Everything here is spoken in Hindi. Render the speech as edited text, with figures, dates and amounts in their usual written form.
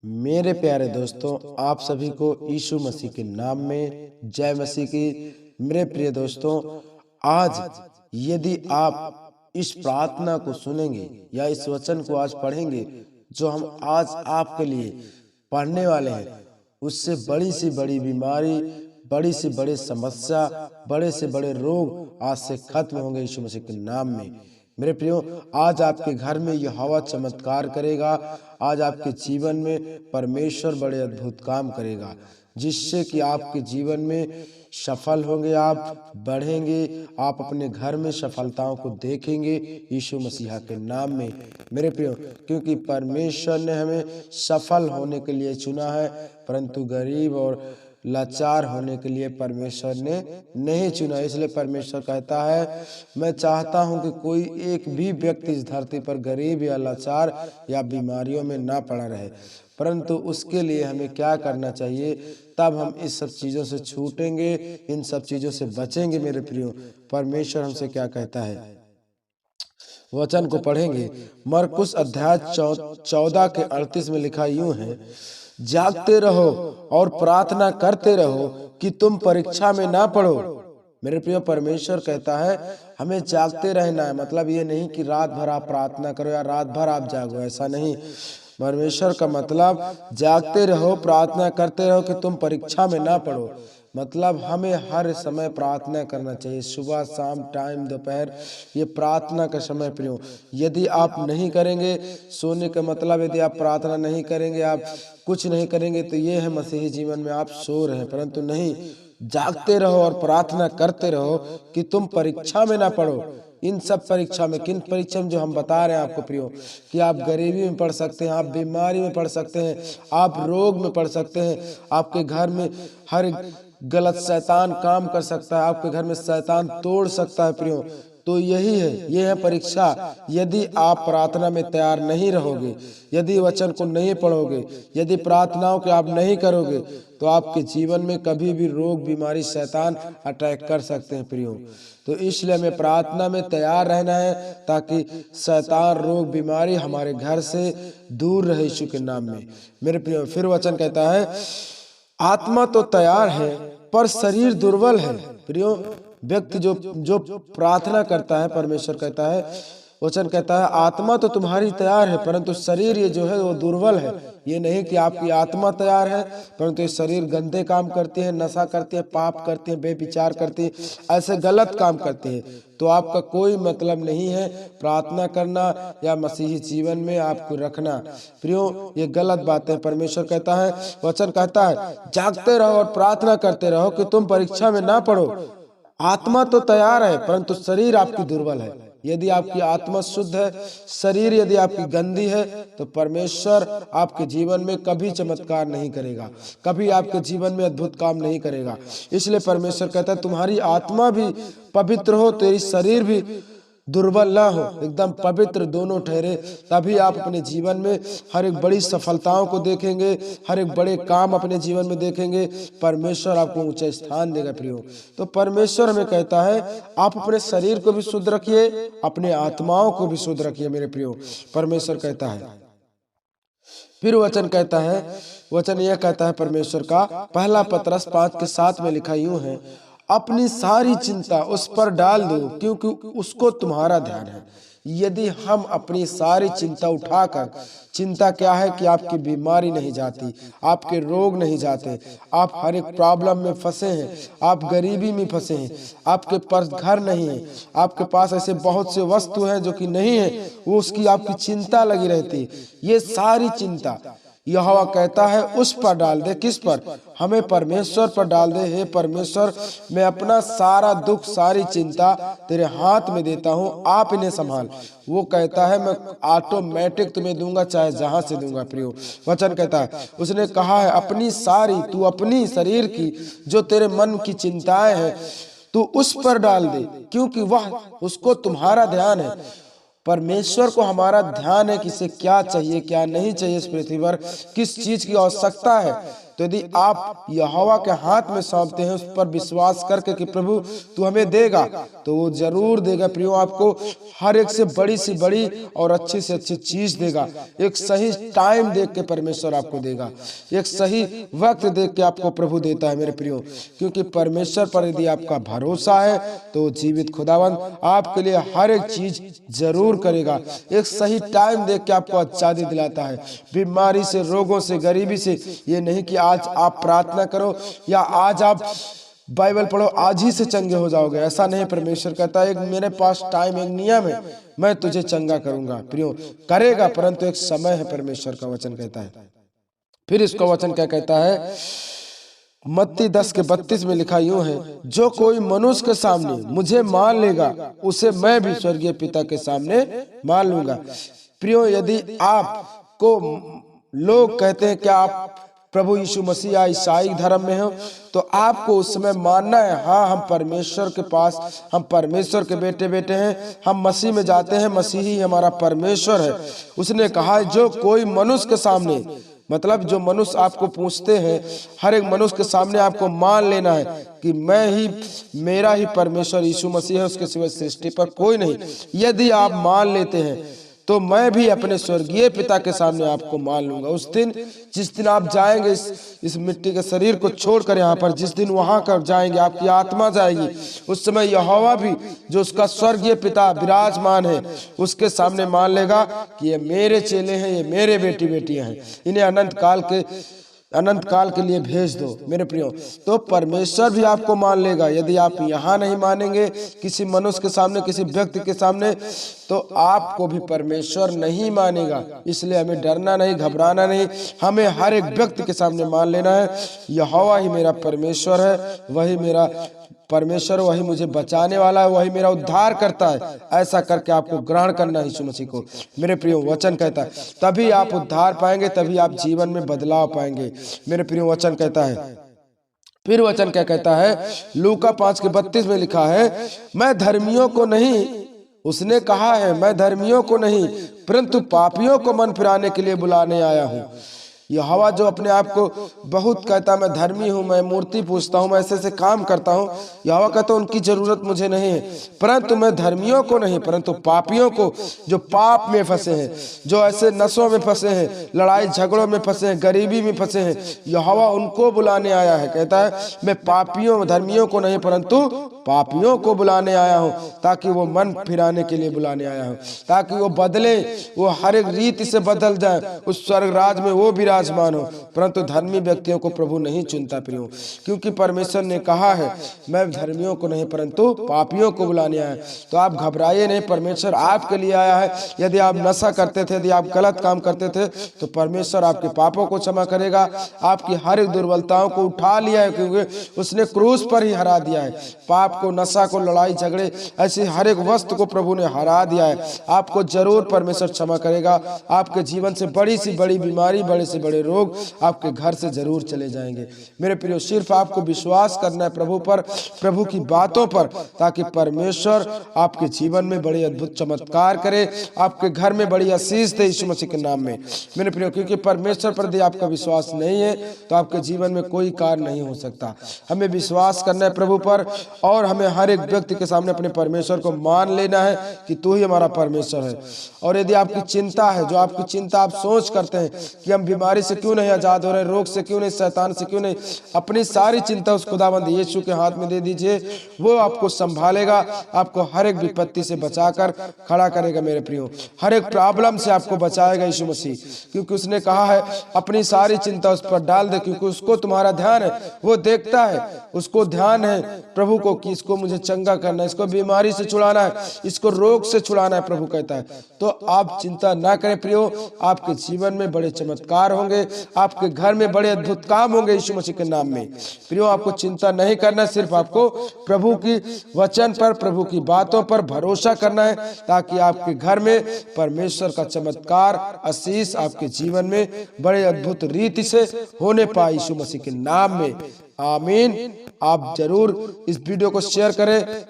मेरे प्यारे दोस्तों, आप सभी को यीशु मसीह के नाम में जय मसीह की। मेरे प्रिय दोस्तों, आज यदि आप इस प्रार्थना को सुनेंगे या इस वचन को आज पढ़ेंगे जो हम आज आपके लिए पढ़ने वाले हैं, उससे बड़ी से बड़ी बीमारी, बड़ी से बड़ी समस्या, बड़े से बड़े रोग आज से खत्म होंगे यीशु मसीह के नाम में। मेरे प्रियो, आज आपके घर में यहोवा चमत्कार करेगा। आज आपके जीवन में परमेश्वर बड़े अद्भुत काम करेगा, जिससे कि आपके जीवन में सफल होंगे, आप बढ़ेंगे, आप अपने घर में सफलताओं को देखेंगे यीशु मसीहा के नाम में। मेरे प्रियो, क्योंकि परमेश्वर ने हमें सफल होने के लिए चुना है, परंतु गरीब और लाचार होने के लिए परमेश्वर ने नहीं चुना। इसलिए परमेश्वर कहता है, मैं चाहता हूं कि कोई एक भी व्यक्ति इस धरती पर गरीब या लाचार या बीमारियों में ना पड़ा रहे, परंतु उसके लिए हमें क्या करना चाहिए? तब हम इस सब चीज़ों से छूटेंगे, इन सब चीज़ों से बचेंगे। मेरे प्रियो, परमेश्वर हमसे क्या कहता है, वचन को पढ़ेंगे। मरकुस अध्याय 14 के 38 में लिखा यूं है, जागते रहो और प्रार्थना करते रहो कि तुम परीक्षा में ना पड़ो। मेरे प्रिय, परमेश्वर कहता है हमें जागते रहना है। मतलब ये नहीं कि रात भर आप प्रार्थना करो या रात भर आप जागो, ऐसा नहीं। परमेश्वर का मतलब जागते रहो, प्रार्थना करते रहो कि तुम परीक्षा में ना पड़ो। मतलब हमें हर समय प्रार्थना करना चाहिए, सुबह शाम टाइम दोपहर, ये प्रार्थना का समय प्रियो। यदि आप नहीं करेंगे, सोने का मतलब यदि आप प्रार्थना नहीं करेंगे, आप कुछ नहीं करेंगे, तो ये है मसीही जीवन में आप सो रहे हैं। परंतु नहीं, जागते रहो और प्रार्थना करते रहो कि तुम परीक्षा में ना पड़ो। इन सब परीक्षा में, किन परीक्षा में जो हम बता रहे हैं आपको प्रियो, कि आप गरीबी में पड़ सकते हैं, आप बीमारी में पड़ सकते हैं, आप रोग में पड़ सकते हैं, आपके घर में हर गलत शैतान काम कर सकता है, आपके घर में शैतान तोड़ सकता है प्रियो। तो यही है, ये है परीक्षा। यदि आप प्रार्थना में तैयार नहीं रहोगे, यदि वचन को नहीं पढ़ोगे, यदि प्रार्थनाओं को आप नहीं करोगे, तो आपके जीवन में कभी भी रोग बीमारी शैतान अटैक कर सकते हैं प्रियो। तो इसलिए हमें प्रार्थना में तैयार रहना है, ताकि शैतान रोग बीमारी हमारे घर से दूर रहे यीशु के नाम में। मेरे प्रियो, फिर वचन कहता है, आत्मा तो तैयार है पर शरीर दुर्बल है। प्रियो, व्यक्ति जो प्रार्थना करता है, परमेश्वर कहता है, वचन कहता है, आत्मा तो तुम्हारी तैयार है परंतु शरीर ये जो है वो दुर्बल है। ये नहीं कि आपकी आत्मा तैयार है परंतु ये शरीर गंदे काम करती है, नशा करती है, पाप करती है, बेविचार करती है, ऐसे गलत काम करती है। तो आपका कोई मतलब नहीं है प्रार्थना करना या मसीही जीवन में आपको रखना। प्रियो, ये गलत बात है। परमेश्वर कहता है, वचन कहता है, जागते रहो और प्रार्थना करते रहो कि तुम परीक्षा में ना पड़ो। आत्मा तो तैयार है परंतु शरीर आपकी दुर्बल है। यदि आपकी आत्मा शुद्ध है, शरीर यदि आपकी गंदी है, तो परमेश्वर आपके जीवन में कभी चमत्कार नहीं करेगा, कभी आपके जीवन में अद्भुत काम नहीं करेगा। इसलिए परमेश्वर कहता है, तुम्हारी आत्मा भी पवित्र हो, तेरी शरीर भी दुर्बल ना हो, एकदम पवित्र दोनों ठहरे। तभी आप अपने जीवन में हर एक बड़ी सफलताओं को देखेंगे, हर एक बड़े काम अपने जीवन में देखेंगे। परमेश्वर आपको ऊंचा स्थान देगा प्रियो। तो परमेश्वर हमें कहता है, आप अपने शरीर को भी शुद्ध रखिए, अपने आत्माओं को भी शुद्ध रखिए। मेरे प्रियो, परमेश्वर कहता है। फिर वचन कहता है, वचन यह कहता है परमेश्वर का, पहला पतरस 5:7 में लिखा यूं है, अपनी सारी चिंता उस पर डाल दो क्योंकि उसको तुम्हारा ध्यान है। यदि हम अपनी सारी चिंता उठाकर, चिंता क्या है कि आपकी बीमारी नहीं जाती, आपके रोग नहीं जाते, आप हर एक प्रॉब्लम में फंसे हैं, आप गरीबी में फंसे हैं, आपके पास घर नहीं है, आपके पास ऐसे बहुत से वस्तु हैं जो कि नहीं है, वो उसकी आपकी चिंता लगी रहती है। ये सारी चिंता यहोवा कहता है उस पर डाल दे। किस पर? हमें परमेश्वर पर डाल दे। हे परमेश्वर, मैं अपना सारा दुख, सारी चिंता तेरे हाथ में देता हूँ, आप इन्हें संभाल। वो कहता है, मैं ऑटोमेटिक तुम्हें दूंगा, चाहे जहां से दूंगा प्रियो। वचन कहता है, उसने कहा है, अपनी सारी, तू अपनी शरीर की जो तेरे मन की चिंताएं हैं तू उस पर डाल दे क्योंकि वह, उसको तुम्हारा ध्यान है। परमेश्वर को हमारा ध्यान है कि इसे क्या चाहिए, क्या नहीं चाहिए, इस पृथ्वी पर किस चीज की आवश्यकता है। तो यदि आप यहोवा के हाथ में सौंपते हैं, उस पर विश्वास करके कि प्रभु तू हमें देगा, तो वो जरूर देगा प्रियो। आपको हर एक से बड़ी सी बड़ी और अच्छी से अच्छी चीज देगा। एक सही टाइम देख के परमेश्वर आपको देगा, एक सही वक्त देख के आपको प्रभु देता है मेरे प्रियो। क्योंकि परमेश्वर पर यदि आपका भरोसा है तो जीवित खुदावंद आपके लिए हर एक चीज जरूर करेगा। एक सही टाइम देख के आपको आजादी दिलाता है, बीमारी से, रोगों से, गरीबी से। ये नहीं कि आज आप प्रार्थना करो या आज आप बाइबल पढ़ो, आज ही से चंगे हो जाओगे, ऐसा नहीं। परमेश्वर कहता है एक मेरे पास टाइम, एक नियम है, मैं तुझे चंगा करूंगा प्रियो, करेगा, परंतु एक समय है। परमेश्वर का वचन कहता है। फिर इसका वचन क्या कहता है? मत्ती 10:32 में लिखा यूं है, जो कोई मनुष्य के सामने मुझे मान लेगा, उसे मैं भी स्वर्गीय पिता के सामने मान लूंगा। प्रियो, यदि आपको लोग कहते हैं कि आप प्रभु यीशु मसीह या ईसाई धर्म में हो, तो आपको उस समय मानना है, हाँ हम परमेश्वर के पास, हम परमेश्वर के बेटे हैं, हम मसीह में जाते हैं, मसीह ही हमारा परमेश्वर है। उसने कहा जो कोई मनुष्य के सामने, मतलब जो मनुष्य आपको पूछते हैं, हर एक मनुष्य के सामने आपको मान लेना है कि मैं ही, मेरा ही परमेश्वर यीशु मसीह है, उसके सिवाय सृष्टि पर कोई नहीं। यदि आप मान लेते हैं तो मैं भी अपने स्वर्गीय पिता के सामने आपको मान लूंगा। उस दिन, जिस दिन आप जाएंगे इस मिट्टी के शरीर को छोड़कर यहाँ पर, जिस दिन वहां कर जाएंगे, आपकी आत्मा जाएगी, उस समय यहोवा भी, जो उसका स्वर्गीय पिता विराजमान है, उसके सामने मान लेगा कि ये मेरे चेले हैं, ये मेरे बेटी बेटियां हैं, इन्हें अनंत काल के लिए भेज दो मेरे प्रियो। तो परमेश्वर भी आपको मान लेगा। यदि आप यहाँ नहीं मानेंगे किसी मनुष्य के सामने, किसी व्यक्ति के सामने, तो आपको भी परमेश्वर नहीं मानेगा। इसलिए हमें डरना नहीं, घबराना नहीं, हमें हर एक व्यक्ति के सामने मान लेना है यहोवा ही मेरा परमेश्वर है, वही मेरा परमेश्वर, वही मुझे बचाने वाला है, वही मेरा उद्धार करता है। ऐसा करके आपको ग्रहण करना है यीशु मसीह को मेरे प्रियो। वचन कहता है तभी आप उद्धार पाएंगे, तभी आप जीवन में बदलाव पाएंगे मेरे प्रियो। वचन कहता है, फिर वचन क्या कहता है? लूका 5:32 में लिखा है, मैं धर्मियों को नहीं, उसने कहा है मैं धर्मियों को नहीं परंतु पापियों को मन फिराने के लिए बुलाने आया हूँ। यहोवा जो अपने आप को बहुत कहता मैं धर्मी हूँ, मैं मूर्ति पूजता हूँ, मैं ऐसे ऐसे काम करता हूँ, यहोवा कहता उनकी जरूरत मुझे नहीं है, परंतु मैं धर्मियों को नहीं परंतु पापियों को, जो पाप में फंसे हैं, जो ऐसे नशों में फंसे हैं, लड़ाई झगड़ों में फंसे हैं, गरीबी में फंसे हैं, यहोवा उनको बुलाने आया है। कहता है मैं पापियों, धर्मियों को नहीं परंतु पापियों को बुलाने आया हूँ, ताकि वो मन फिराने के लिए बुलाने आया हूँ, ताकि वो बदले, वो हर एक रीति से बदल जाए, उस स्वर्ग राज में वो विराजमान हो। परंतु धर्मी व्यक्तियों को प्रभु नहीं चुनता प्रियो, क्योंकि परमेश्वर ने कहा है मैं धर्मियों को नहीं परंतु पापियों को बुलाने आया। तो आप घबराइए नहीं, परमेश्वर आपके लिए आया है। यदि आप नशा करते थे, यदि आप गलत काम करते थे, तो परमेश्वर आपके पापों को क्षमा करेगा, आपकी हर एक दुर्बलताओं को उठा लिया है, क्योंकि उसने क्रूस पर ही हरा दिया है। पाप को, नशा को, लड़ाई झगड़े, ऐसी हर एक वस्तु को प्रभु ने हरा दिया है। आपको जरूर परमेश्वर क्षमा करेगा। आपके जीवन से बड़ी सी बड़ी बीमारी, बड़े से बड़े रोग आपके घर से जरूर चले जाएंगे मेरे प्रियो। सिर्फ आपको विश्वास करना है प्रभु पर, प्रभु की बातों पर, ताकि परमेश्वर आपके जीवन में बड़े अद्भुत चमत्कार करे, आपके घर में बड़ी आशीष दे यीशु मसीह के नाम में मेरे प्रियो। क्योंकि परमेश्वर पर यदि आपका विश्वास नहीं है तो आपके जीवन में कोई कार्य नहीं हो सकता। हमें विश्वास करना है प्रभु पर, और हमें हर एक व्यक्ति के सामने अपने परमेश्वर को मान लेना है कि तू ही हमारा परमेश्वर है। और यदि आपकी चिंता है, जो आपकी चिंता आप सोच करते हैं कि हम बीमारी से क्यों नहीं आजाद हो रहे, रोग से क्यों नहीं, शैतान से क्यों नहीं, अपनी सारी चिंता उस खुदावंद यीशु के हाथ में दे दीजिए। वो आपको संभालेगा, आपको हर एक विपत्ति से बचाकर खड़ा करेगा मेरे प्रियो। हर एक प्रॉब्लम से आपको बचाएगा यीशु मसीह, क्योंकि उसने कहा है अपनी सारी चिंता उस पर डाल दे, क्योंकि उसको तुम्हारा ध्यान है, वो देखता है, उसको ध्यान है प्रभु को कि इसको मुझे चंगा करना है, इसको बीमारी से छुड़ाना है, इसको रोग से छुड़ाना है, प्रभु कहता है। तो आप चिंता ना करें प्रियो, आपके जीवन में बड़े चमत्कार होंगे, आपके घर में बड़े अद्भुत काम होंगे यीशु मसीह के नाम में प्रियो। आपको चिंता नहीं करना है, सिर्फ आपको प्रभु की वचन पर, प्रभु की बातों पर भरोसा करना है, ताकि आपके घर में परमेश्वर का चमत्कार, आशीष आपके जीवन में बड़े अद्भुत रीति से होने पाए यीशु मसीह के नाम में। आमीन। आप जरूर इस वीडियो को शेयर करें।